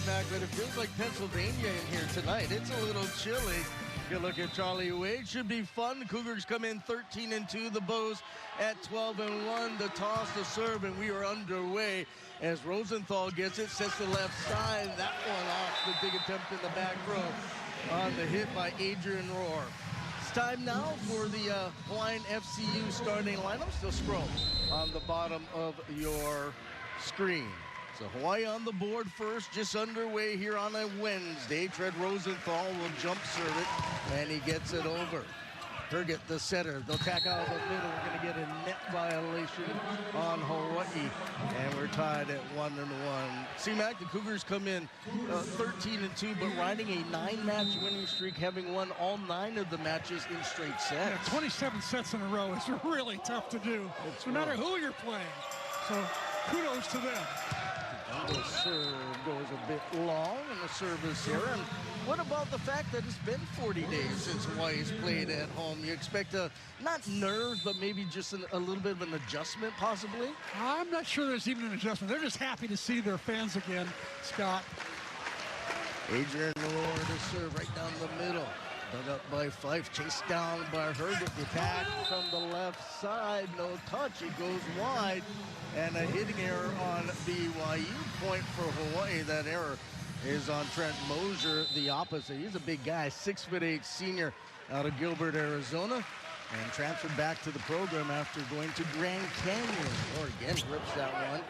C-Mac, but it feels like Pennsylvania in here tonight. It's a little chilly. Good look at Charlie Wade. Should be fun. The Cougars come in 13-2. The Bows at 12-1. The toss, the serve, and we are underway as Rosenthal gets it, sets the left side. That one off the big attempt in the back row on the hit by Adrian Rohr. It's time now for the Hawaiian FCU starting lineup. Still scroll on the bottom of your screen. So Hawaii on the board first, just underway here on a Wednesday. Tread Rosenthal will jump serve it, and he gets it over. Turgett, the setter. They'll tack out of the middle. We're going to get a net violation on Hawaii, and we're tied at 1-1. C-Mac, the Cougars come in 13-2, but riding a 9-match winning streak, having won all 9 of the matches in straight sets. Yeah, 27 sets in a row is really tough to do, no matter who you're playing. So kudos to them. The serve goes a bit long in the service here. And what about the fact that it's been 40 days since Hawaii's played at home? You expect not nerves, but maybe just a little bit of an adjustment, possibly? I'm not sure there's even an adjustment. They're just happy to see their fans again, Scott. Adrian Rohr to serve right down the middle. Dug up by Fife, chased down by Herget. The attack from the left side, no touch. It goes wide. And a hitting error on BYU. Point for Hawaii. That error is on Trent Mosier, the opposite. He's a big guy, 6'8" senior out of Gilbert, Arizona, and transferred back to the program after going to Grand Canyon. Or again, rips that one.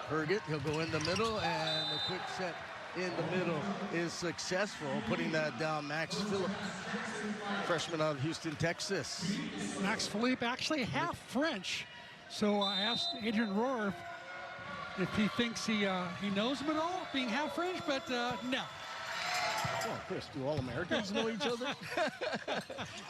Herget, he'll go in the middle, and the quick set in the middle is successful, putting that down. Max Phillip, freshman out of Houston, Texas. Max Philippe actually half French. So I asked Adrian Rohr if he thinks he knows him at all, being half French, but no. Oh, Chris, do all Americans know each other?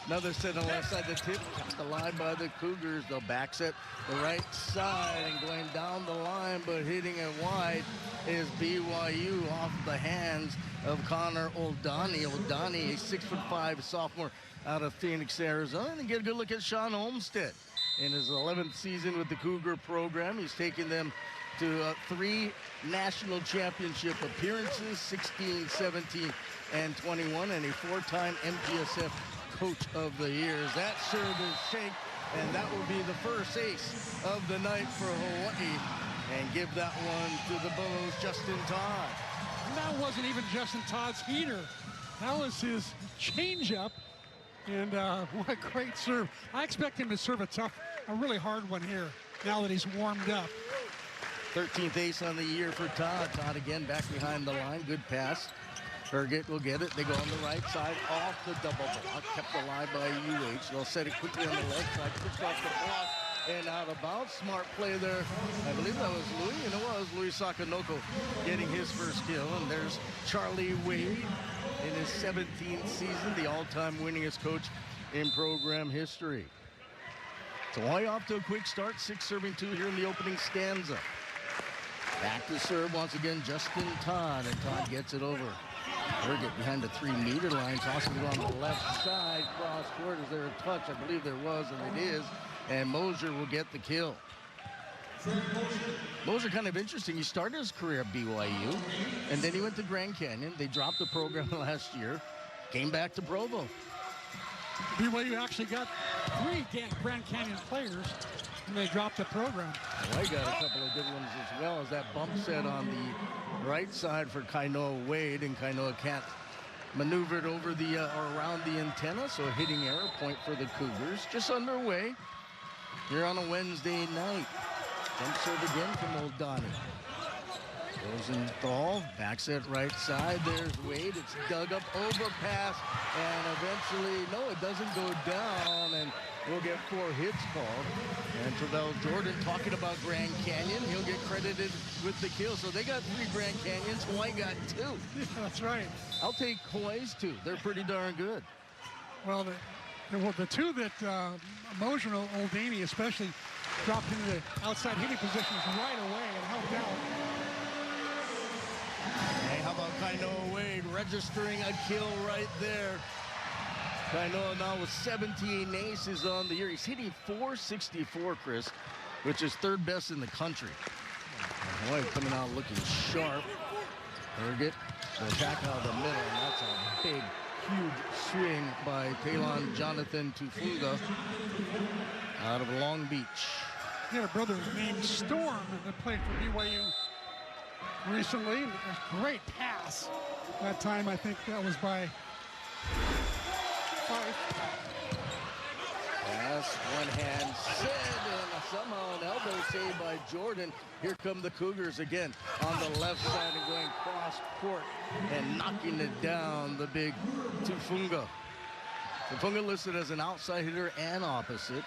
Another set on the left side, the tip, kept the line by the Cougars. They'll back set the right side and going down the line, but hitting it wide is BYU off the hands of Connor Oldani. Oldani, a 6'5" sophomore out of Phoenix, Arizona. And get a good look at Sean Olmstead. In his 11th season with the Cougar program, he's taken them to 3 national championship appearances, 16, 17, and 21, and a 4-time MPSF Coach of the Year. That serve is shanked, and that will be the first ace of the night for Hawaii. And give that one to the Bows, Justin Todd. And that wasn't even Justin Todd's heater. That was his changeup. And what a great serve. I expect him to serve a really hard one here now that he's warmed up. 13th ace on the year for Todd. Todd again back behind the line. Good pass. Herget will get it. They go on the right side off the double block. Kept alive by UH. They'll set it quickly on the left side. Puts off the block and out of bounds. Smart play there. I believe that was Louis. You know what? It was Louis Sakanoko getting his first kill. And there's Charlie Wade in his 17th season, the all-time winningest coach in program history. So Hawaii off to a quick start, 6-2 here in the opening stanza. Back to serve once again, Justin Todd, and Todd gets it over. Herget behind the 3-meter line, tossing it on the left side, cross court. Is there a touch? I believe there was, and it is. And Mosier will get the kill. Mosier kind of interesting. He started his career at BYU, and then he went to Grand Canyon. They dropped the program last year, came back to Provo. BYU actually got 3 Grand Canyon players, and they dropped the program. Hawaii got a couple of good ones as well, as that bump set on the right side for Kainoa Wade, and Kainoa can't maneuver it over the or around the antenna, so a hitting error, point for the Cougars. Just underway here on a Wednesday night. Jump serve again from Oldani. Rosenthal backs it right side. There's Wade. It's dug up, overpass, and eventually, no, it doesn't go down, and we'll get 4 hits called. And Travell Jordan talking about Grand Canyon. He'll get credited with the kill. So they got 3 Grand Canyons. Hawaii got 2. Yeah, that's right. I'll take Hawaii's 2. They're pretty darn good. Well, the 2 that Mosier and Oldani especially dropped into the outside hitting positions right away and helped out. Hey, how about Kainoa Wade registering a kill right there? Kainoa now with 17 aces on the year. He's hitting .464, Chris, which is 3rd best in the country. Hawaii coming out looking sharp. Herget, the attack out of the middle, and that's a big, huge swing by Talon Jonathan Tufunga out of Long Beach. He had a brother named Storm that played for BYU recently. A great pass. That time, I think that was by Fife. Pass, one hand set, and somehow an elbow save by Jordan. Here come the Cougars again on the left side and going cross court and knocking it down, the big Tufunga. Tufunga listed as an outside hitter and opposite.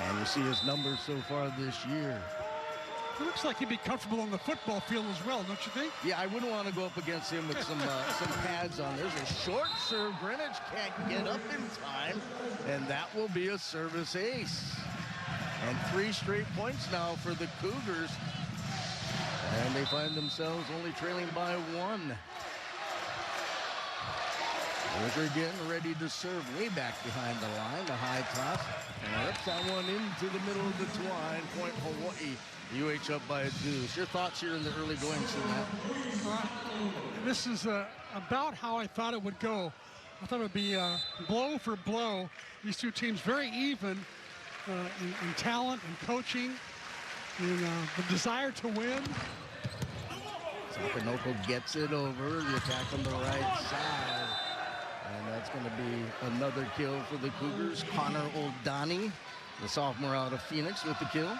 And you see his numbers so far this year. It looks like he'd be comfortable on the football field as well, don't you think? Yeah, I wouldn't want to go up against him with some pads on. There's a short serve. Greenwich can't get up in time, and that will be a service ace. And 3 straight points now for the Cougars. And they find themselves only trailing by 1. They're again ready to serve way back behind the line. The high toss. And rips that one into the middle of the twine. Point Hawaii. UH up by a deuce. Your thoughts here in the early goings in that? This is about how I thought it would go. I thought it would be blow for blow. These two teams very even in talent and coaching and the desire to win. Zapanoco gets it over. The attack on the right side. And that's going to be another kill for the Cougars. Connor Oldani, the sophomore out of Phoenix, with the kill.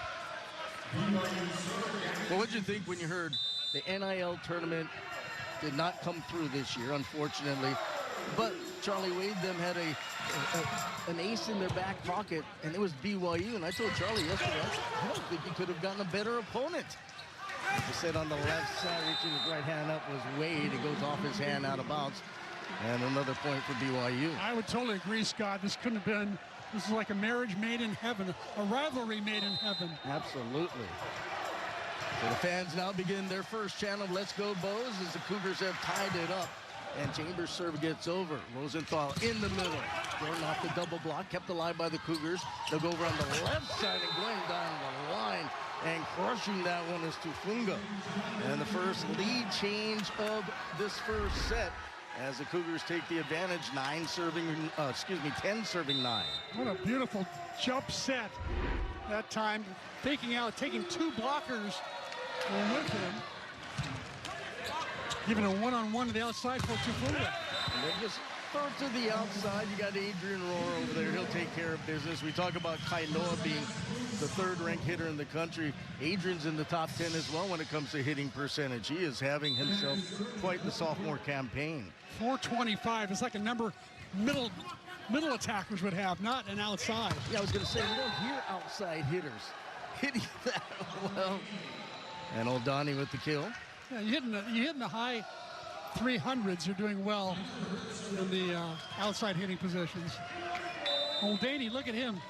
Well, what did you think when you heard the NIL tournament did not come through this year, unfortunately? But Charlie Wade them had an ace in their back pocket, and it was BYU. And I told Charlie yesterday, I don't think he could have gotten a better opponent. He said on the left side, reaching his right hand up was Wade. It goes off his hand out of bounds. And another point for BYU. I would totally agree, Scott. This couldn't have been, this is like a marriage made in heaven, a rivalry made in heaven. Absolutely. So the fans now begin their first chant of Let's Go Bows as the Cougars have tied it up. And Chambers' serve gets over. Rosenthal in the middle. Jordan off the double block, kept alive by the Cougars. They'll go over on the left side and going down the line. And crushing that one is Tufunga. And the first lead change of this first set, as the Cougars take the advantage, 10 serving 9. What a beautiful jump set that time. Taking 2 blockers with him. Giving a one-on-one to the outside for Tufunga. And then just throw it to the outside. You got Adrian Rohr over there. He'll take care of business. We talk about Kainoa being the 3rd-ranked hitter in the country. Adrian's in the top 10 as well when it comes to hitting percentage. He is having himself quite the sophomore campaign. 425. It's like a number middle attackers would have, not an outside. Yeah, I was going to say, we don't hear outside hitters hitting that well. And Oldani with the kill. Yeah, you hitting the high 300s. You're doing well in the outside hitting positions. Oldani, look at him.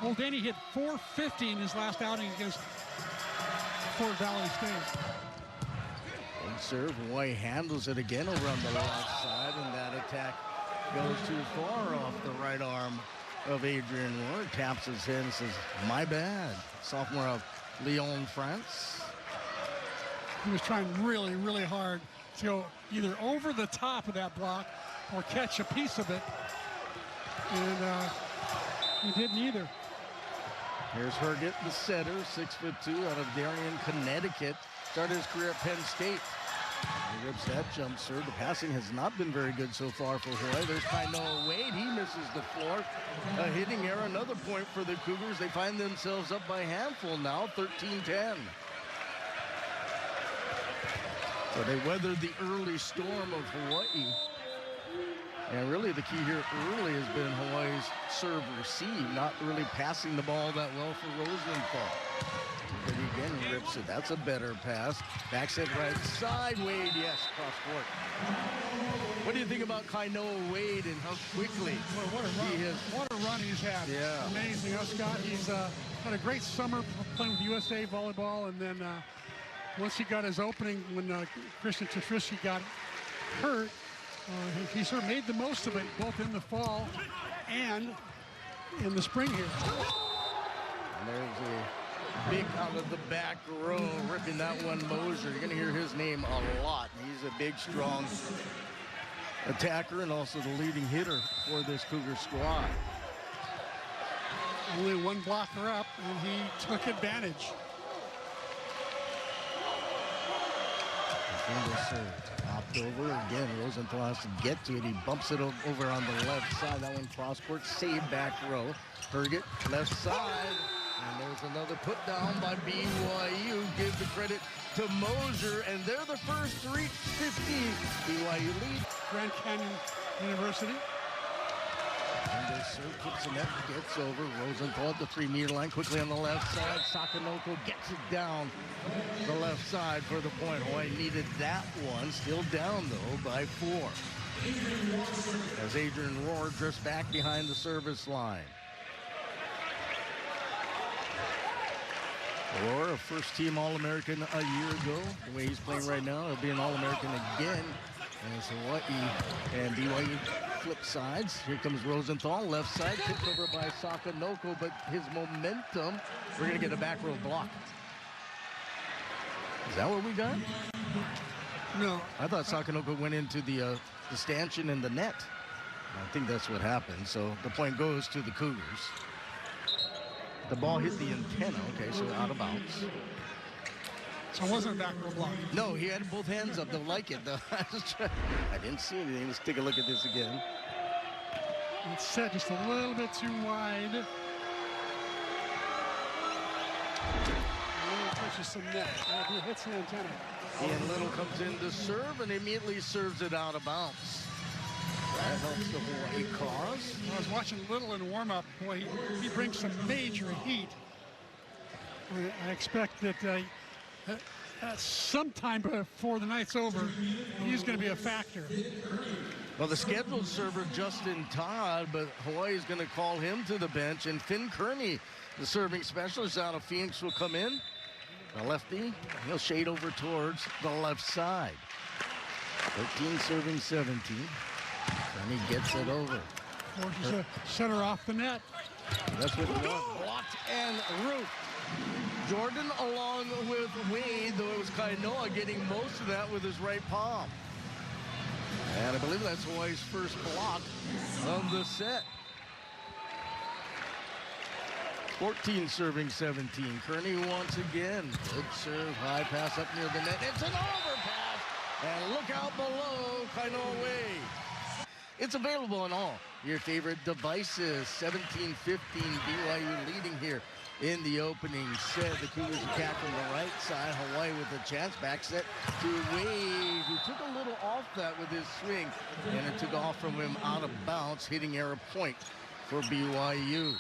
Oldani hit 450 in his last outing against Fort Valley State. Big serve. Hawaii handles it again over on the left side, and that attack goes too far off the right arm of Adrian Rohr. Taps his head and says, my bad. Sophomore of Lyon, France. He was trying really, really hard to go either over the top of that block or catch a piece of it. And he didn't either. Here's Herget, the setter, 6'2", out of Darien, Connecticut. Started his career at Penn State. He rips that jump serve. The passing has not been very good so far for Hawaii. There's Kainoa Wade. He misses the floor. A hitting error, another point for the Cougars. They find themselves up by a handful now, 13-10. So they weathered the early storm of Hawaii. And really the key here early has been Hawaii's serve receive, not really passing the ball that well for Rosenthal. But again, rips it. That's a better pass. Backs it right side. Wade, yes, cross court. What do you think about Kainoa Wade and how quickly What a run he's had. Yeah. Amazing, huh, Scott? He's had a great summer playing with USA Volleyball, and then once he got his opening when Christian Tetrisky got hurt, he sort of made the most of it, both in the fall and in the spring here. And there's a Big out of the back row, ripping that one, Mosier. You're going to hear his name a lot. He's a big, strong attacker and also the leading hitter for this Cougar squad. Only one blocker up, and he took advantage. Popped over again. Rosenthal has to get to it. He bumps it over on the left side. That one cross court, saved back row. Herget, left side. And there's another put down by BYU. Give the credit to Mosier, and they're the first to reach 50. BYU lead. Grand Canyon University. And the serve kicks the net, gets over. Rosenthal at the 3-meter line, quickly on the left side. Sakanoko gets it down the left side for the point. Hawaii needed that one. Still down, though, by 4. As Adrian Rohr drifts back behind the service line. Rohr, a first-team All-American a year ago. The way he's playing right now, he'll be an All-American again. As Hawaii and BYU flip sides. Here comes Rosenthal, left side, tipped over by Sakanoko, but his momentum, we're going to get a back row block. Is that what we got? No. I thought Sakanoko went into the stanchion in the net. I think that's what happened. So the point goes to the Cougars. The ball hit the antenna. Okay, so out of bounds. So it wasn't a back row block. No, he had both hands up. They'll like it, though. I didn't see anything. Let's take a look at this again. It's set just a little bit too wide. Touches some net. He hits the antenna. Ian Little comes in to serve and immediately serves it out of bounds. That helps the Hawaii cause. I was watching Little in warm-up. Boy, he brings some major heat. I expect that sometime before the night's over, he's going to be a factor. Well, the scheduled server, Justin Todd, but Hawaii is going to call him to the bench. And Finn Kearney, the serving specialist out of Phoenix, will come in. The lefty, he'll shade over towards the left side. 13 serving 17. Kearney gets it over. Forces a center off the net. That's what he wants. Blocked and root. Jordan along with Wade, though it was Kainoa getting most of that with his right palm. And I believe that's Hawaii's first block of the set. 14 serving 17. Kearney once again. Good serve, high pass up near the net. It's an overpass. And look out below, Kainoa Wade. It's available on all your favorite devices. 17-15, BYU leading here in the opening set. The Cougars attack from the right side. Hawaii with a chance. Back set to Wade, who took a little off that with his swing. And it took off from him out of bounds, hitting error point for BYU.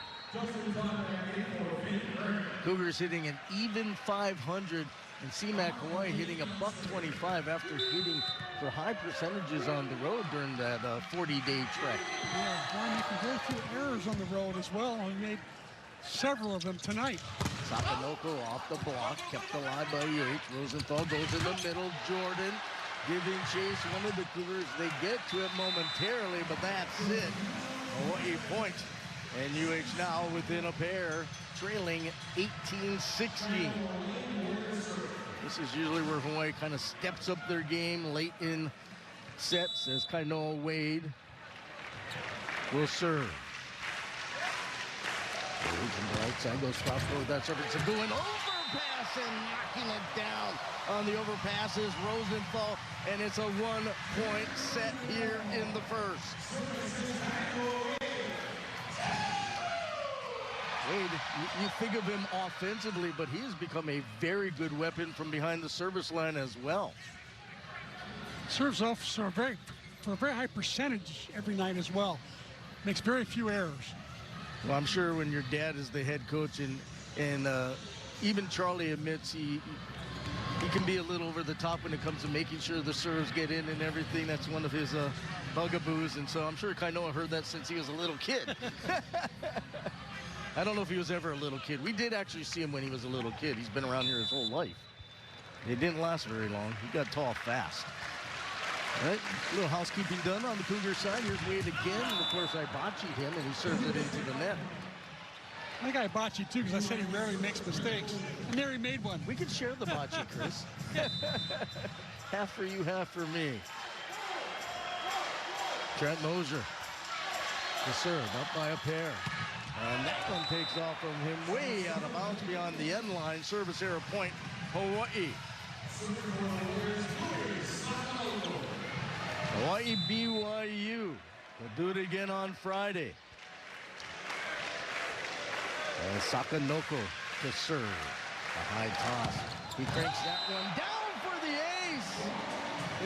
Cougars hitting an even 500. And CMAC Hawaii hitting a $125 after hitting for high percentages on the road during that 40-day trek. Yeah, making very few errors on the road as well. He made several of them tonight. Sakanoko off the block, kept alive by Yates. Rosenthal goes in the middle. Jordan giving chase. One of the Cougars, they get to it momentarily, but that's it. Hawaii point. And UH now within a pair, trailing 18-16. This is usually where Hawaii kind of steps up their game late in sets as Kainoa Wade will serve. From the right side goes cross forward. That's over. It's a going overpass and knocking it down on the overpasses. Rosenthal, and it's a 1-point set here in the first. Wade, you think of him offensively, but he has become a very good weapon from behind the service line as well. Serves off for a very high percentage every night as well. Makes very few errors. Well, I'm sure when your dad is the head coach, and even Charlie admits he can be a little over the top when it comes to making sure the serves get in and everything. That's one of his bugaboos, and so I'm sure Kainoa heard that since he was a little kid. I don't know if he was ever a little kid. We did actually see him when he was a little kid. He's been around here his whole life. It didn't last very long. He got tall fast. All right, a little housekeeping done on the Cougar side. Here's Wade again. And of course, I boccied him, and he serves it into the net. I think I bought you too because I said he rarely makes mistakes. And there he made one. We can share the bocce, Chris. Half for you, half for me. Trent Mosier. The serve up by a pair. And that one takes off from him way out of bounds beyond the end line. Service error point, Hawaii. Hawaii BYU. We'll do it again on Friday. And Sakanoko to serve. A high toss. He cranks that one down for the ace.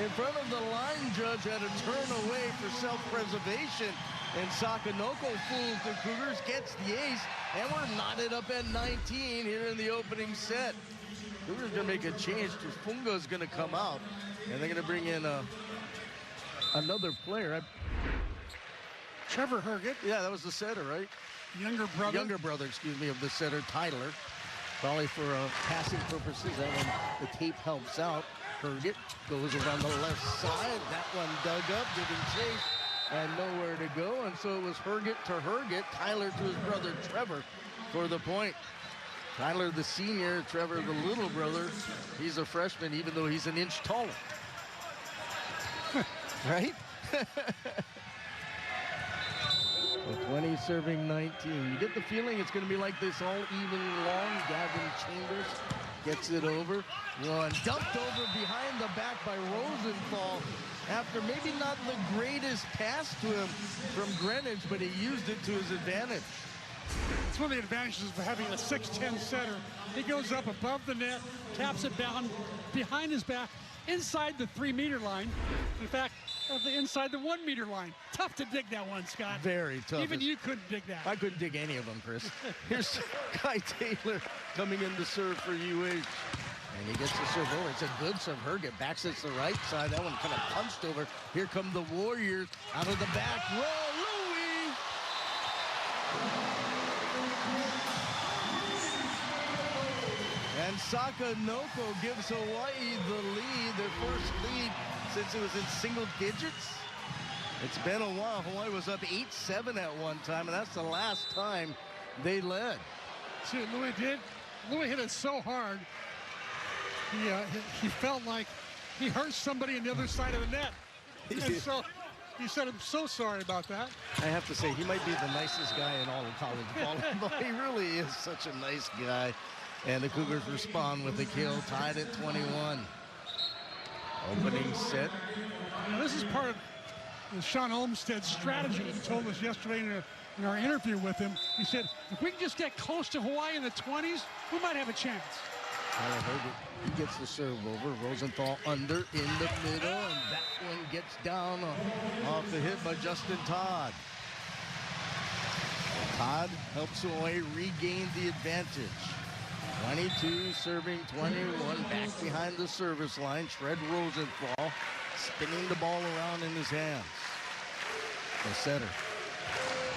In front of the line judge had a turn away for self-preservation. And Sakanoko fools the Cougars, gets the ace. And we're knotted up at 19 here in the opening set. Cougars going to make a change. Tufunga's going to come out. And they're going to bring in another player. Trevor Herget. Yeah, that was the setter, right? Younger brother, excuse me, of the setter, Tyler. Probably for passing purposes. That one, the tape helps out. Herget goes around the left side. That one dug up, giving chase, and nowhere to go. And so it was Herget to Herget, Tyler to his brother Trevor for the point. Tyler the senior, Trevor the little brother. He's a freshman, even though he's an inch taller. Right? 20 serving 19. You get the feeling it's going to be like this all even long. Gavin Chambers gets it over. One dumped over behind the back by Rosenthal after maybe not the greatest pass to him from Greenwich, but he used it to his advantage. It's one of the advantages of having a 6'10 setter. He goes up above the net, taps it down behind his back, inside the 3-meter line. In fact, inside the 1-meter line. Tough to dig that one, Scott. Very tough. Even you couldn't dig that. I couldn't dig any of them, Chris. Here's Kai Taylor coming in to serve for UH. And he gets the serve over. It's a good serve. Herget backs it to the right side. That one kind of punched over. Here come the Warriors out of the back row. Louis! And Sakanoko gives Hawaii the lead, their first lead since it was in single digits. It's been a while. Hawaii was up 8-7 at one time, and that's the last time they led. See what Louis did? Louis hit it so hard, he felt like he hurt somebody on the other side of the net. And so he said, I'm so sorry about that. I have to say, he might be the nicest guy in all of college volleyball. He really is such a nice guy. And the Cougars respond with a kill, tied at 21. Opening set. Now, this is part of Sean Olmstead's strategy. He told us yesterday in our interview with him. He said, if we can just get close to Hawaii in the 20s, we might have a chance. Tyler Herget, he gets the serve over. Rosenthal under in the middle, and that one gets down off the hit by Justin Todd. Todd helps Hawaii regain the advantage. 22 serving 21, back behind the service line. Shred Rosenthal spinning the ball around in his hands. The setter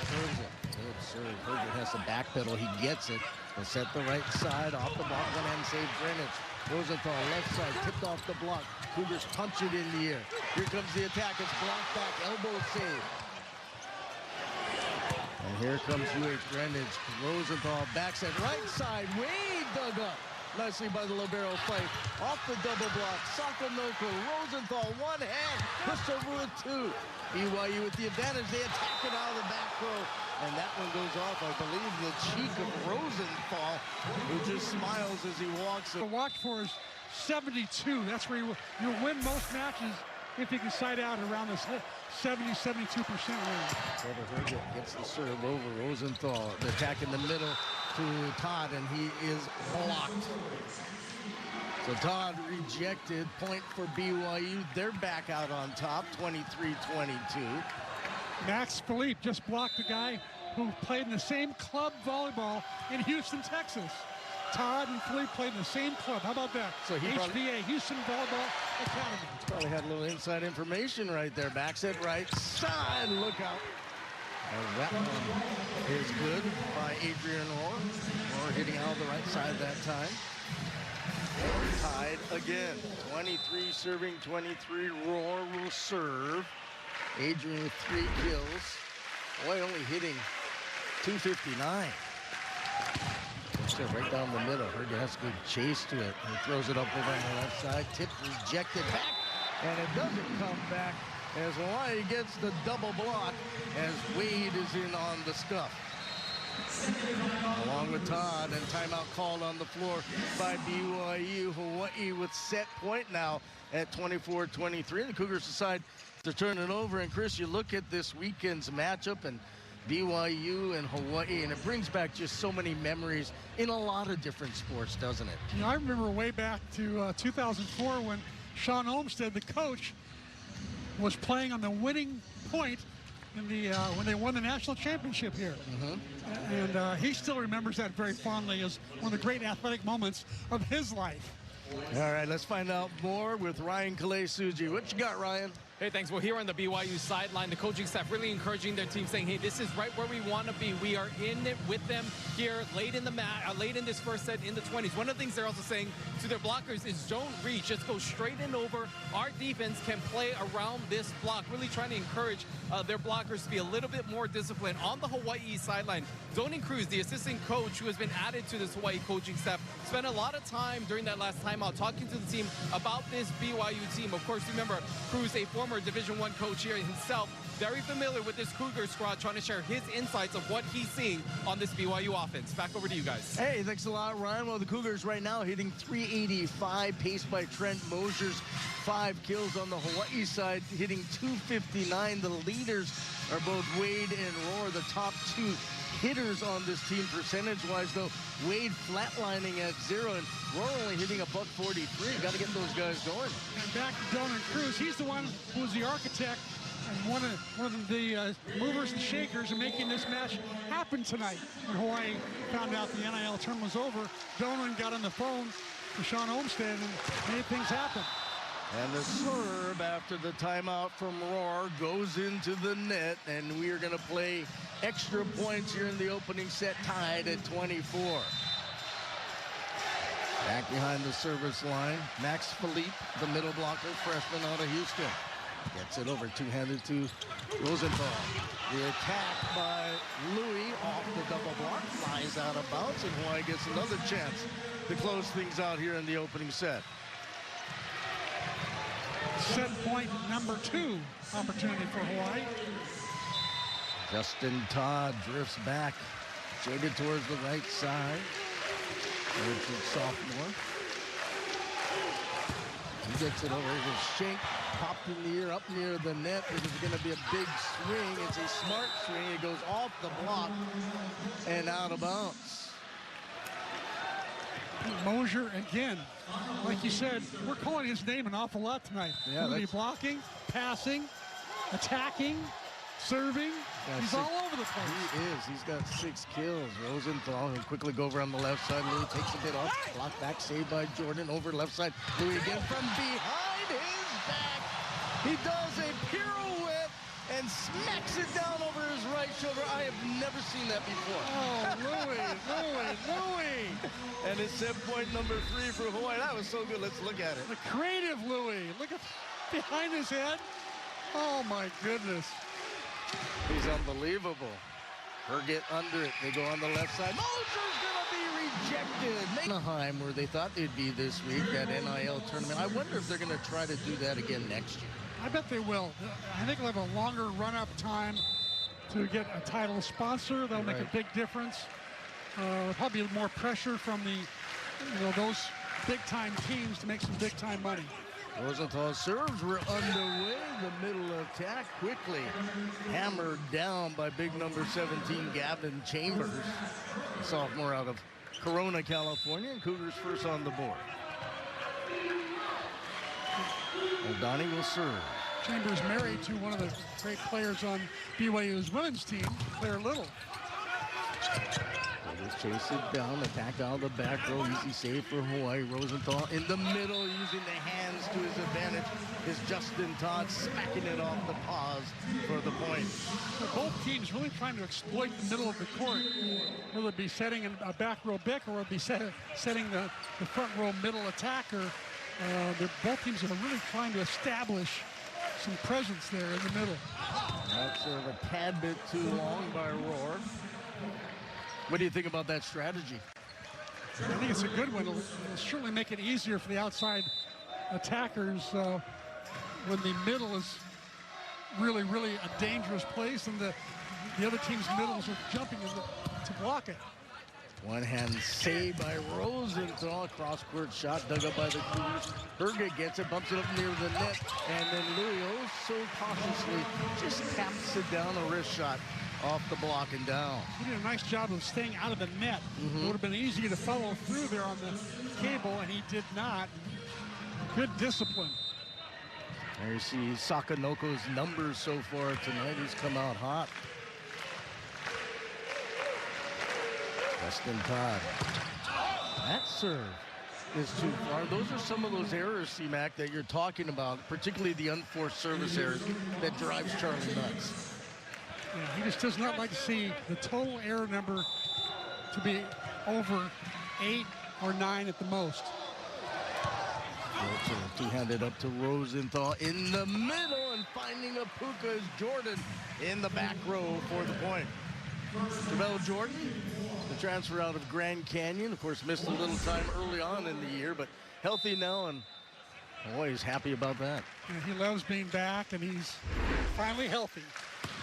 serves it. Good serve. Herget has to backpedal. He gets it. He'll set the right side off the block. One hand save Greenwich. Rosenthal left side tipped off the block. Cougars punch it in the air. Here comes the attack. It's blocked back. Elbow save. And here comes UH Greenwich. Rosenthal backs at right side. Way dug up. Nicely by the libero fight. Off the double block. Sakanoko. Rosenthal. One hand. Pushed over with two. BYU with the advantage. They attack it out of the back row. And that one goes off, I believe, the cheek of Rosenthal, who just smiles as he walks. The watch for is 72. That's where you'll win most matches if you can side out around this 70-72% range. Trevor Herget gets the serve over Rosenthal. The attack in the middle to Todd, and he is blocked. So Todd rejected. Point for BYU. They're back out on top, 23-22. Max Philippe just blocked the guy who played in the same club volleyball in Houston, Texas. Todd and Philippe played in the same club. How about that? So he HVA, Houston Volleyball Academy. Probably had a little inside information right there. Backs it right side. Look out. And that one is good by Adrian Rohr. Rohr hitting out the right side that time. Tied again. 23 serving 23. Rohr will serve. Adrian with 3 kills. Boy, only hitting 259. So right down the middle. Herg has good chase to it. He throws it up over on the left side. Tip rejected back. And it doesn't come back as Hawaii gets the double block as Wade is in on the scuff. Along with Todd, and timeout called on the floor by BYU. Hawaii with set point now at 24-23. The Cougars decide to turn it over. And Chris, you look at this weekend's matchup and BYU and Hawaii, and it brings back just so many memories in a lot of different sports, doesn't it? You know, I remember way back to 2004 when Sean Olmstead, the coach, was playing on the winning point in the when they won the national championship here. And he still remembers that very fondly as one of the great athletic moments of his life. All right, let's find out more with Ryan Kalei-Suji. What you got, Ryan? Hey, thanks. Well, here on the BYU sideline, the coaching staff really encouraging their team, saying, hey, this is right where we want to be. We are in it with them here late in the late in this first set in the 20s. One of the things they're also saying to their blockers is don't reach. Just go straight and over. Our defense can play around this block, really trying to encourage their blockers to be a little bit more disciplined. On the Hawaii sideline, Zonin Cruz, the assistant coach who has been added to this Hawaii coaching staff, spent a lot of time during that last timeout talking to the team about this BYU team. Of course, remember, Cruz, a former Division I coach here himself, very familiar with this Cougar squad, trying to share his insights of what he's seeing on this BYU offense. Back over to you guys. Hey, thanks a lot, Ryan. Well, the Cougars right now hitting 385, paced by Trent Mosier's 5 kills on the Hawaii side, hitting 259. The leaders are both Wade and Rohr, the top 2 hitters on this team percentage-wise, though. Wade flatlining at 0, and Rohr only hitting a .43. Got to get those guys going. And back to Zonin Cruz. He's the one who was the architect and one of the movers and shakers in making this match happen tonight. When Hawaii found out the NIL term was over, Zonin got on the phone to Sean Olmstead and made things happen. And the serve after the timeout from Rohr goes into the net, and we are going to play extra points here in the opening set, tied at 24. Back behind the service line, Max Philippe, the middle blocker, freshman out of Houston. Gets it over two-handed to Rosenthal. The attack by Louis off the double block, flies out of bounds, and Hawaii gets another chance to close things out here in the opening set. Set point number 2 opportunity for Hawaii. Justin Todd drifts back, shaded towards the right side. Richard sophomore. He gets it over his shake, popped in the air up near the net. This is going to be a big swing. It's a smart swing. It goes off the block and out of bounds. Mosier again. Like you said, we're calling his name an awful lot tonight. Yeah, he'll be blocking, passing, attacking, serving. He's all over the place. He is. He's got 6 kills. Rosenthal will quickly go over on the left side. Louis takes a bit off. Block back, saved by Jordan. Over left side. Louis again from behind his back. He does a pirouette and smacks it down over his right shoulder. I have never seen that before. Oh, Louis. And it's set point number 3 for Hawaii. That was so good. Let's look at it. The creative Louis. Look at behind his head. Oh, my goodness. He's unbelievable. Herget under it. They go on the left side. Mosier's going to be rejected. Anaheim, where they thought they'd be this week, that NIL tournament. I wonder if they're going to try to do that again next year. I bet they will. I think they'll have a longer run-up time to get a title sponsor. That'll make a big difference. Probably more pressure from the those big-time teams to make some big-time money. Rosenthal serves were underway. The middle attack quickly hammered down by big number 17, Gavin Chambers, a sophomore out of Corona, California, and Cougars first on the board. O'Donnell will serve. Chambers married to one of the great players on BYU's women's team, Claire Little. Chase it down, attack out of the back row, easy save for Hawaii. Rosenthal in the middle, using the hands to his advantage, is Justin Todd smacking it off the paws for the point. So both teams really trying to exploit the middle of the court. Whether it be setting a back row bick or it be setting the front row middle attacker. Both teams are really trying to establish some presence there in the middle. That's sort of a tad bit too long by Rohr. What do you think about that strategy? I think it's a good one. It'll certainly make it easier for the outside attackers when the middle is really, really a dangerous place, and the other team's middles are jumping to block it. One-hand save by Rosenthal. Cross-court shot dug up by the Cougars. Herget gets it, bumps it up near the net, and then Louis so cautiously just taps it down, a wrist shot off the block and down. He did a nice job of staying out of the net. It would have been easier to follow through there on the cable, and he did not. Good discipline. There you see Sakanoko's numbers so far tonight. He's come out hot. Weston Todd. That serve is too far. Those are some of those errors, C-Mac, that you're talking about, particularly the unforced service errors that drives Charlie nuts. Yeah, he just does not like to see the total error number to be over 8 or 9 at the most. Two-handed up to Rosenthal in the middle, and finding a Puka is Jordan in the back row for the point. Javel Jordan, the transfer out of Grand Canyon, of course, missed a little time early on in the year, but healthy now, and boy, he's happy about that. Yeah, he loves being back, and he's finally healthy.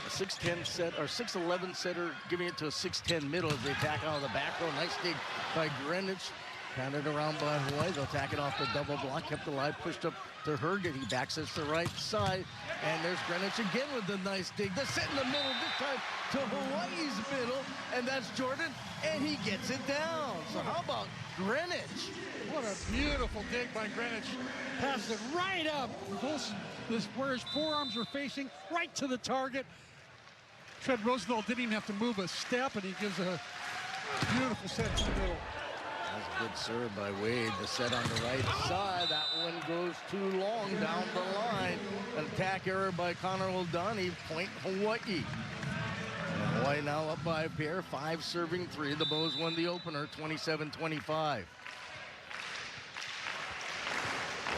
A 6'10 set, or 6'11 setter, giving it to a 6'10 middle as they attack out of the back row. Nice dig by Greenwich. Counted around by Hawaii. They'll tack it off the double block. Kept alive, pushed up to Herget. He backs us to the right side. And there's Greenwich again with the nice dig. The set in the middle, this time to Hawaii's middle. And that's Jordan. And he gets it down. So how about Greenwich? What a beautiful dig by Greenwich. Passes it right up. Where his forearms are facing, right to the target. Fred Rosenthal didn't even have to move a step, and he gives a beautiful set to the middle. That's a good serve by Wade. The set on the right side. That one goes too long down the line. An attack error by Connor O'Donoghue. Point Hawaii. And Hawaii now up by a pair. 5 serving 3. The Bows won the opener 27-25.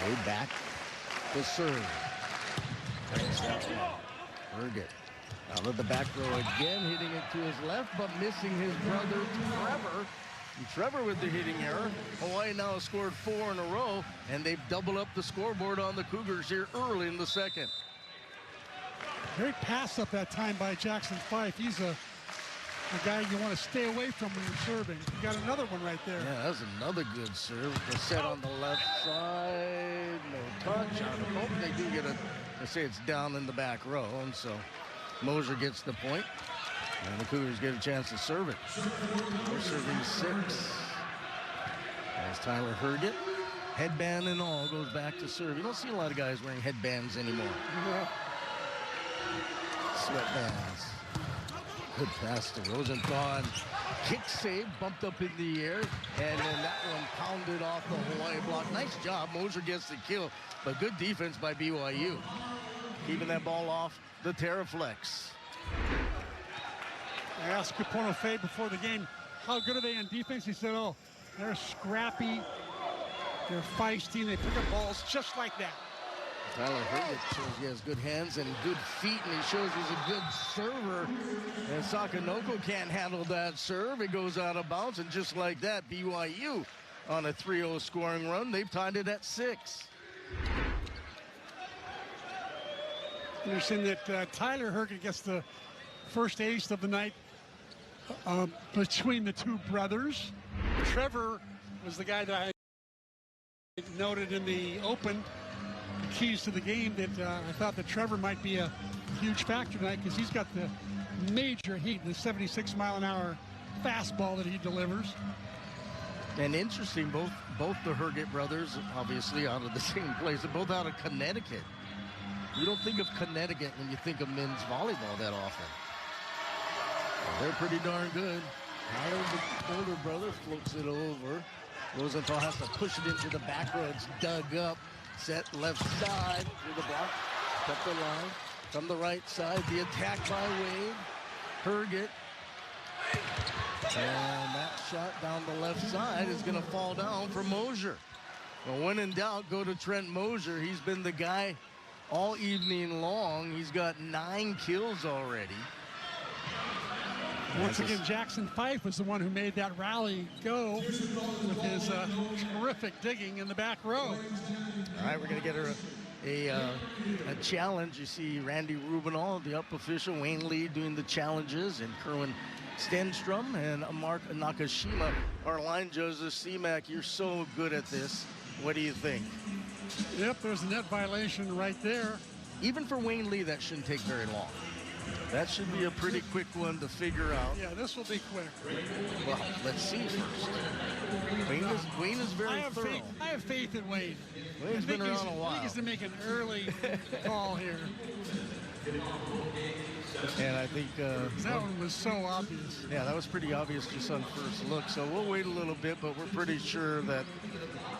Wade back to serve. Herget out of the back row again, hitting it to his left, but missing his brother Trevor. And Trevor with the hitting error. Hawaii now has scored 4 in a row, and they've doubled up the scoreboard on the Cougars here early in the second. Great pass up that time by Jackson Fife. He's a guy you want to stay away from when you're serving. You got another one right there. Yeah, that's another good serve. The set on the left side, no touch. I hope they do get they say it's down in the back row, and so Moser gets the point. And the Cougars get a chance to serve it. They're serving 6. As Tyler Herget, headband and all, goes back to serve. You don't see a lot of guys wearing headbands anymore. Sweatbands. Good pass to Rosenthal. Kick save, bumped up in the air, and then that one pounded off the Hawaii block. Nice job. Moser gets the kill, but good defense by BYU. Keeping that ball off the Terraflex. I asked Capono Faye before the game, how good are they in defense? He said, oh, they're scrappy, they're feisty, and they pick up balls just like that. Tyler Herget shows he has good hands and good feet, and he shows he's a good server. And Sakanoko can't handle that serve. It goes out of bounds, and just like that, BYU on a 3-0 scoring run. They've tied it at 6. Interesting that Tyler Herget gets the first ace of the night between the two brothers. Trevor was the guy that I noted in the open keys to the game that I thought that Trevor might be a huge factor tonight because he's got the major heat, the 76-mile-an-hour fastball that he delivers. And interesting, both the Herget brothers, obviously out of the same place, they're both out of Connecticut. You don't think of Connecticut when you think of men's volleyball that often. They're pretty darn good. Tyler, the older brother, floats it over. Rosenthal has to push it into the back row. It's dug up. Set left side through the block. Cut the line. From the right side, the attack by Wade. Herget. And that shot down the left side is going to fall down for Mosier. Well, when in doubt, go to Trent Mosier. He's been the guy all evening long. He's got 9 kills already. Once again, Jackson Fife was the one who made that rally go with his terrific digging in the back row. All right, we're going to get her a challenge. You see Randy Rubinall, the up official, Wayne Lee doing the challenges, and Kerwin Stenstrom and Mark Nakashima, our line judges. C-Mac, you're so good at this. What do you think? Yep, there's a net violation right there. Even for Wayne Lee, that shouldn't take very long. That should be a pretty quick one to figure out. Yeah, this will be quick. Well, let's see first. Wayne is very thorough. I have faith in Wayne. Wayne's been around a while. I think he's to make an early call here. And I think that one was so obvious. Yeah, that was pretty obvious just on first look. So we'll wait a little bit, but we're pretty sure that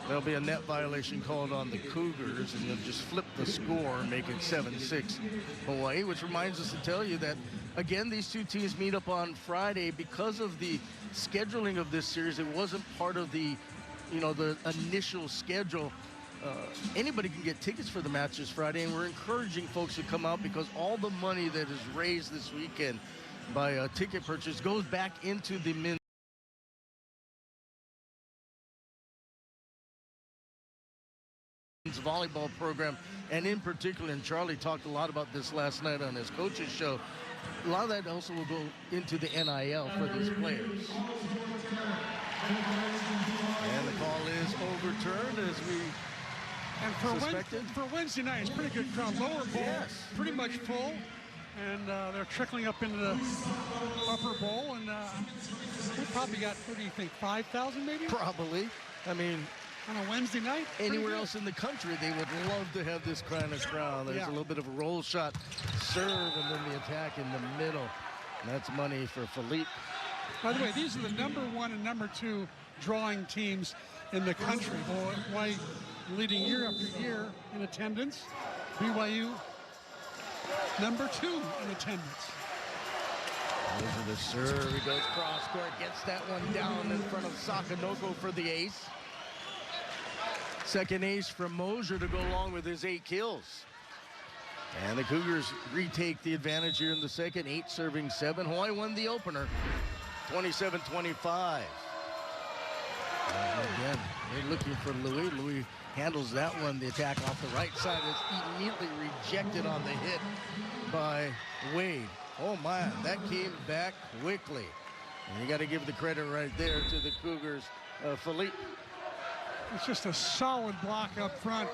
there'll be a net violation called on the Cougars, and they'll just flip the score and make it 7-6 Hawaii, which reminds us to tell you that, again, these two teams meet up on Friday. Because of the scheduling of this series, it wasn't part of the, the initial schedule. Anybody can get tickets for the matches Friday, and we're encouraging folks to come out because all the money that is raised this weekend by ticket purchase goes back into the men's volleyball program, and in particular, and Charlie talked a lot about this last night on his coach's show, a lot of that also will go into the NIL for these players. And the call is overturned as we for Wednesday night, it's pretty good crowd. Lower bowl, yes, pretty much full, and they're trickling up into the upper bowl, and we probably got, what do you think, 5,000 maybe? Probably. I mean, on a Wednesday night? Anywhere else in the country, they would love to have this kind of crowd. There's a little bit of a roll shot, serve, and then the attack in the middle. And that's money for Philippe. By the way, these are the #1 and #2 drawing teams in the country. Hawaii leading year after year in attendance. BYU #2 in attendance. Over the serve, he goes cross court, gets that one down in front of Sakanoko for the ace. Second ace from Mosier to go along with his 8 kills. And the Cougars retake the advantage here in the second, 8 serving 7. Hawaii won the opener, 27-25. Again, they're looking for Louis. Louis handles that one. The attack off the right side is immediately rejected on the hit by Wade. Oh my, that came back quickly. And you got to give the credit right there to the Cougars. Philippe. It's just a solid block up front.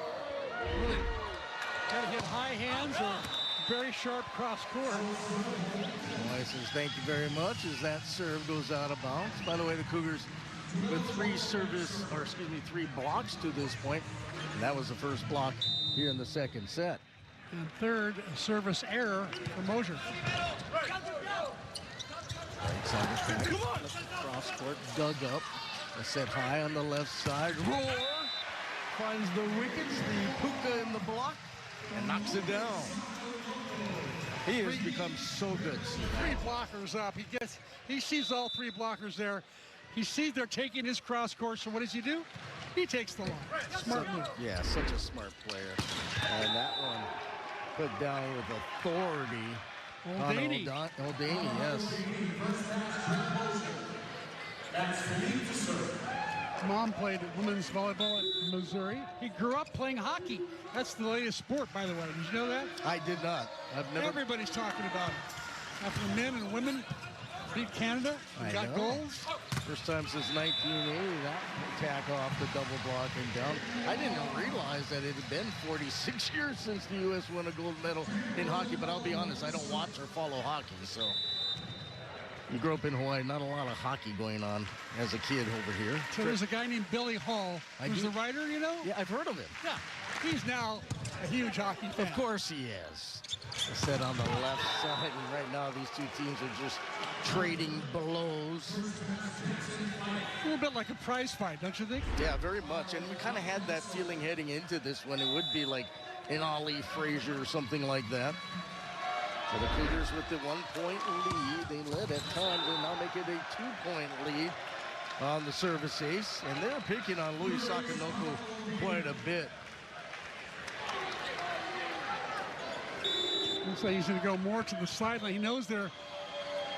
Really got to hit high hands or very sharp cross court. Hawaii says thank you very much as that serve goes out of bounds. By the way, the Cougars with 3 blocks to this point. And that was the first block here in the second set. And third service error for Mosier. Right side cross court dug up. A set high on the left side. Roar finds the wickets, the puka in the block, and knocks it down. He has become so good. 3 blockers up. He sees all 3 blockers there. He sees they're taking his cross court, so what does he do? He takes the line. Smart move. Yeah, such a smart player. And that one put down with authority. O'Daney. O'Daney, yes. His mom played women's volleyball at Missouri. He grew up playing hockey. That's the latest sport, by the way. Did you know that? I did not. I've never. Everybody's talking about it. After men and women beat Canada, got goals. First time since 1980, that attack off the double block and down. I didn't realize that it had been 46 years since the U.S. won a gold medal in hockey, but I'll be honest, I don't watch or follow hockey, so. You grew up in Hawaii, not a lot of hockey going on as a kid over here. So there's a guy named Billy Hall, who's the writer, you know? Yeah, I've heard of him. Yeah, he's now a huge hockey fan. Of course he is. I said on the left side, and right now these two teams are just trading blows. A little bit like a prize fight, don't you think? Yeah, very much. And we kind of had that feeling heading into this one. It would be like an Ali Frazier or something like that. So the Cougars with the 1-point lead. They led at times and now make it a 2-point lead on the service ace. And they're picking on Louis Sakanoko quite a bit. Looks like he's going to go more to the sideline. He knows they're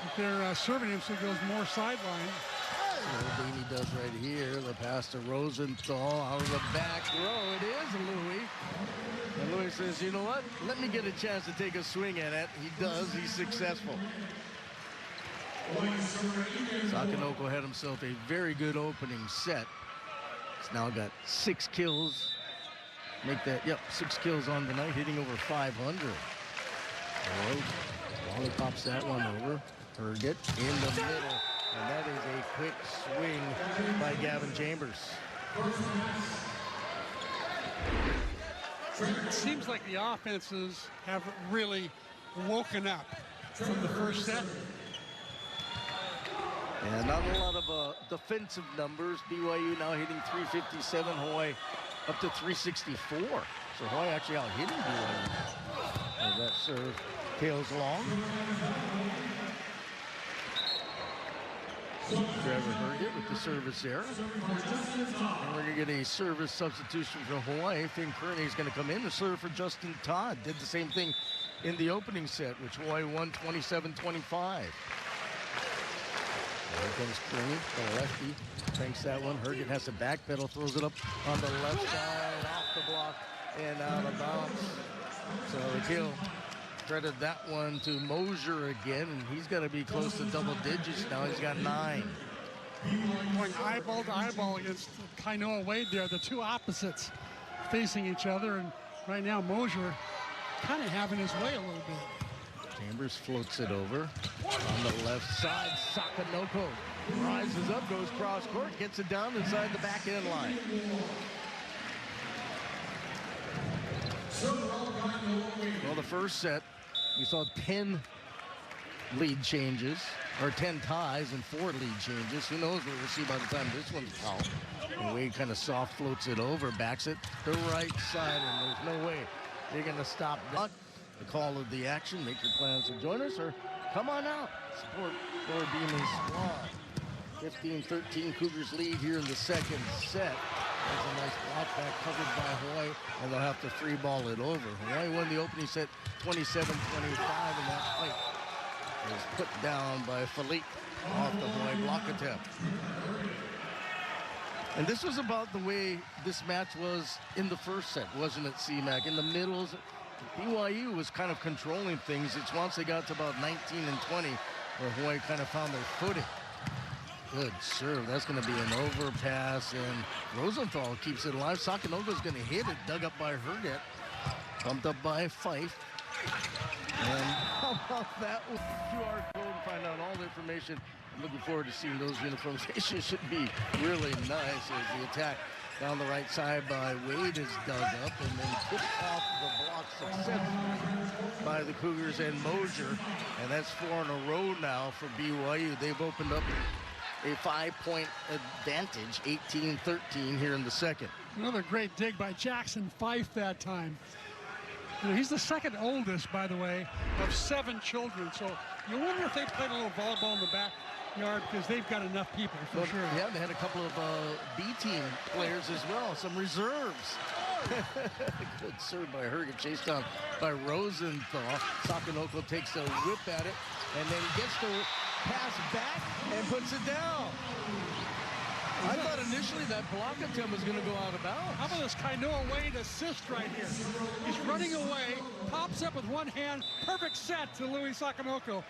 If they're serving him so he goes more sideline. What Daney does right here, the pass to Rosenthal out of the back row. It is Louis. And Louis says, you know what? Let me get a chance to take a swing at it. He does. He's successful. Sakanoko had himself a very good opening set. He's now got 6 kills. Make that, 6 kills on the night, hitting over 500. Wally pops that one over. Herget in the middle. And that is a quick swing by Gavin Chambers. It seems like the offenses have really woken up from the first set. And not a lot of defensive numbers. BYU now hitting 357. Hawaii up to 364. So Hawaii actually out hitting BYU. As that serve tails long. Trevor Herget with the service error. And we're going to get a service substitution from Hawaii. Finn Kearney is going to come in to serve for Justin Todd. Did the same thing in the opening set, which Hawaii won 27-25. There comes Kearney, the lefty. Tanks that one. Herget has to backpedal, throws it up on the left side, off the block, and out of bounds. So the kill. Credit that one to Mosier again, and he's got to be close to double digits now. He's got 9. Going eyeball to eyeball against Kainoa Wade there, the two opposites facing each other, and right now Mosier kind of having his way a little bit. Chambers floats it over on the left side. Sakanoko rises up, goes cross court, gets it down inside the back end line. Well, the first set, we saw 10 lead changes, or 10 ties and 4 lead changes. Who knows what we'll see by the time this one's out. And Wade kind of soft floats it over, backs it the right side, and there's no way they're going to stop that. The call of the action. Make your plans to join us or come on out. Support Laura Beeman's squad. 15-13 Cougars lead here in the second set. There's a nice block back covered by Hawaii, and they'll have to 3-ball it over. Hawaii won the opening set 27-25, and that fight was put down by Philippe off the Hawaii block attempt. And this was about the way this match was in the first set, wasn't it, C-Mac? In the middles, BYU was kind of controlling things. It's once they got to about 19 and 20 where Hawaii kind of found their footing. Good serve. That's going to be an overpass, and Rosenthal keeps it alive. Sakanoko's going to hit it. Dug up by Herget. Bumped up by Fife. And how about that QR code and find out all the information. I'm looking forward to seeing those uniforms. It should be really nice as the attack down the right side by Wade is dug up and then tipped off the block successfully by the Cougars and Mosier. And that's 4 in a row now for BYU. They've opened up a 5-point advantage, 18-13 here in the second. Another great dig by Jackson Fife that time. You know, he's the second oldest, by the way, of 7 children. So you wonder if they played a little volleyball in the backyard because they've got enough people for sure. Yeah, they had a couple of B-team players as well, some reserves. Good serve by Herget, chased down by Rosenthal. Sakanoko takes a whip at it and then gets the pass back and puts it down. I thought initially that block attempt was going to go out of bounds. How about this Kainoa Wade assist right here? He's running away, pops up with one hand, perfect set to Louis Sakanoko.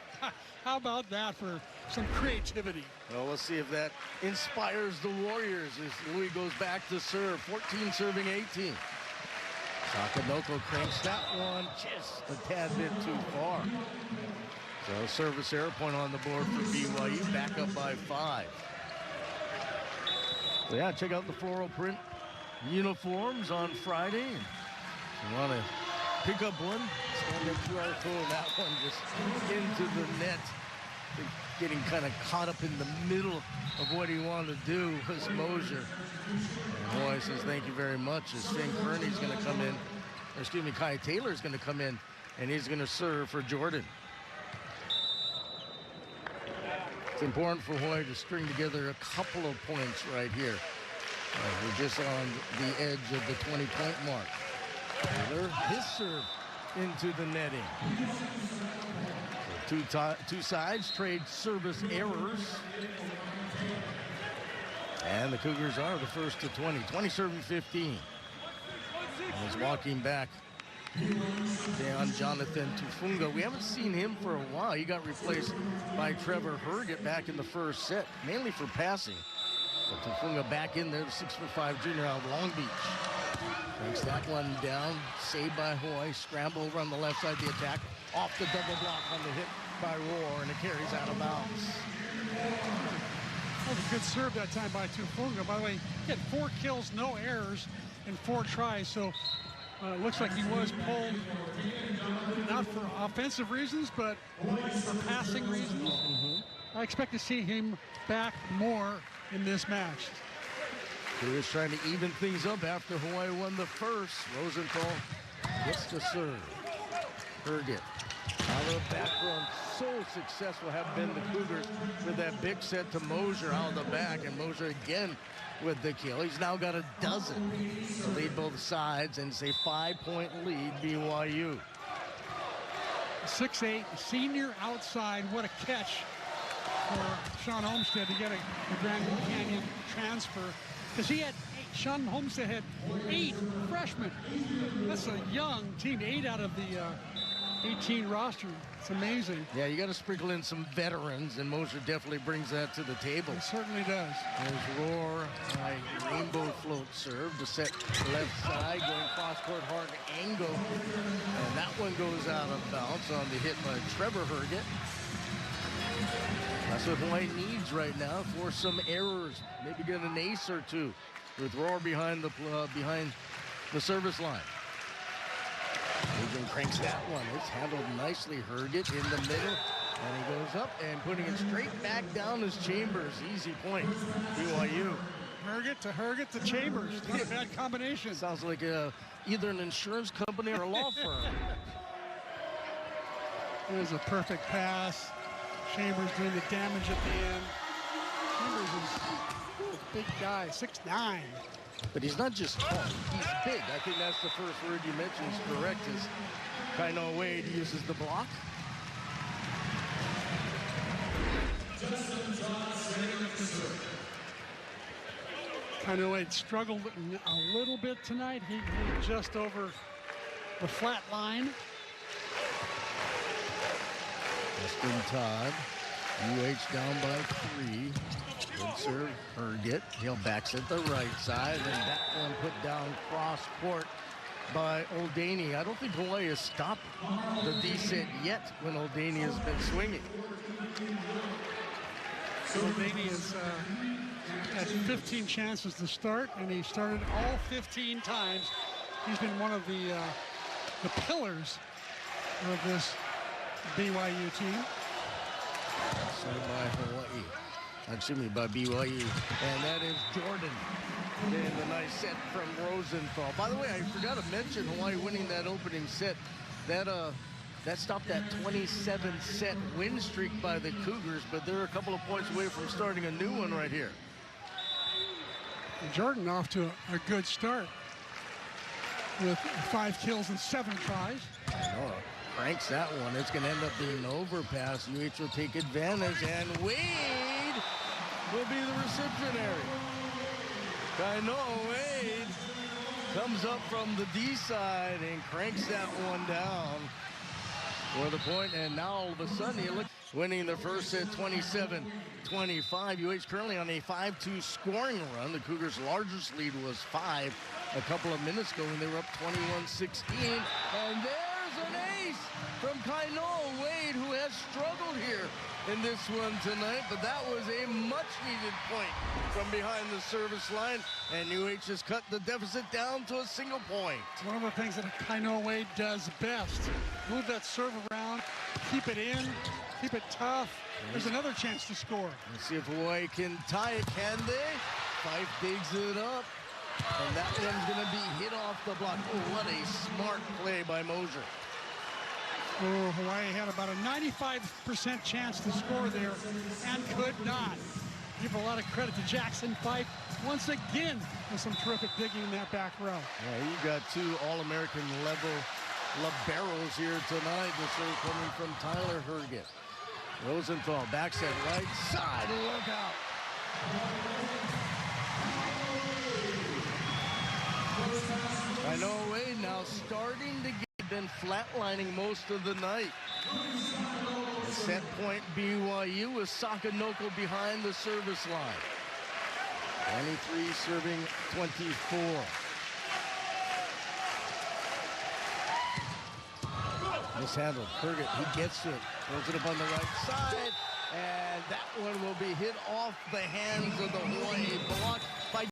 How about that for some creativity? Well, let's see if that inspires the Warriors as Louis goes back to serve. 14 serving 18. Sakanoko cranks that one just a tad bit too far. So service error, point on the board for BYU, back up by 5. So yeah, check out the floral print uniforms on Friday. If you want to pick up one, scan that QR code. That one just into the net. Getting kind of caught up in the middle of what he wanted to do was Mosier. And Hawaii says thank you very much as Finn Kearney's going to come in. Or excuse me, Kai Taylor's going to come in and he's going to serve for Jordan. It's important for Hawaii to string together a couple of points right here. We're just on the edge of the 20-point mark. Taylor, his serve into the netting. So Two sides trade service errors. And the Cougars are the first to 20. 20 serving 15. And he's walking back down Jonathan Tufunga. We haven't seen him for a while. He got replaced by Trevor Herget back in the first set, mainly for passing. But Tufunga back in there, the 6'5" junior out of Long Beach. Takes that one down, saved by Hawaii. Scramble over on the left side, the attack. Off the double block on the hit by Roar, and it carries out of bounds. That was a good serve that time by Tufunga. By the way, he had 4 kills, no errors, in 4 tries. So it looks like he was pulled, not for offensive reasons, but for passing reasons. I expect to see him back more in this match. He was trying to even things up after Hawaii won the first. Rosenthal gets the serve. Herget out of the back row. So successful have been the Cougars with that big set to Mosier out of the back, and Mosier again with the kill. He's now got a dozen to lead both sides, and it's a 5-point lead, BYU. 6'8", senior outside. What a catch for Sean Olmstead to get a Grand Canyon transfer. Because Sean Olmstead had 8 freshmen. That's a young team, 8 out of the 18 roster. It's amazing. Yeah, you got to sprinkle in some veterans, and Mosier definitely brings that to the table. He certainly does. There's Roar, rainbow float serve to set left side, going cross-court hard angle. And that one goes out of bounds on the hit by Trevor Herget. That's what Hawaii needs right now, for some errors. Maybe get an ace or two with Roar behind the service line. Adrian cranks that one. It's handled nicely. Herget in the middle. And he goes up and putting it straight back down as Chambers. Easy point. BYU. Herget to Chambers. Not a bad combination. Sounds like either an insurance company or a law firm. It was a perfect pass. Chambers doing the damage at the end. Chambers is a big guy, 6'9". But he's not just tall, he's big. I think that's the first word you mentioned is correct, is Kainoa Wade uses the block. Kainoa Wade struggled a little bit tonight. He just over the flat line. Weston Todd, UH down by 3. Good serve, Herget. He'll backs at the right side, and that one put down cross court by Oldaney. I don't think Hawaii has stopped the descent yet when Oldaney has been swinging. So Oldaney has had 15 chances to start, and he started all 15 times. He's been one of the pillars of this BYU team. So by Hawaii. Excuse me, by BYU. And that is Jordan. And a nice set from Rosenthal. By the way, I forgot to mention Hawaii winning that opening set. That stopped that 27-set win streak by the Cougars, but they're a couple of points away from starting a new one right here. And Jordan off to a good start with 5 kills and 7 tries. Noah cranks that one. It's going to end up being an overpass. UH will take advantage, and Wade will be the recipientary. Kainoa Wade comes up from the D side and cranks that one down for the point, and now all of a sudden he looks winning the first set 27-25. UH currently on a 5-2 scoring run. The Cougars' largest lead was 5 a couple of minutes ago when they were up 21-16. And there's an ace from Kainoa Wade, who has struggled here in this one tonight, but that was a much-needed point from behind the service line, and UH has cut the deficit down to a single point. One of the things that Kainoa Wade does best, move that serve around, keep it in, keep it tough. There's another chance to score. Let's see if Hawaii can tie it, can they? Fife digs it up, and that one's going to be hit off the block. Oh, what a smart play by Mosier. Oh, Hawaii had about a 95% chance to score there and could not. Give a lot of credit to Jackson Fife once again with some terrific digging in that back row. Yeah, you got 2 All-American level liberos here tonight. The serve coming from Tyler Herget. Rosenthal backs at right side. Look out. I know Wade now starting to get, been flatlining most of the night. The set point BYU with Sakanoko behind the service line. 23 serving 24. Mishandled. Herget, he gets it. Throws it up on the right side. And that one will be hit off the hands of the Hawaii block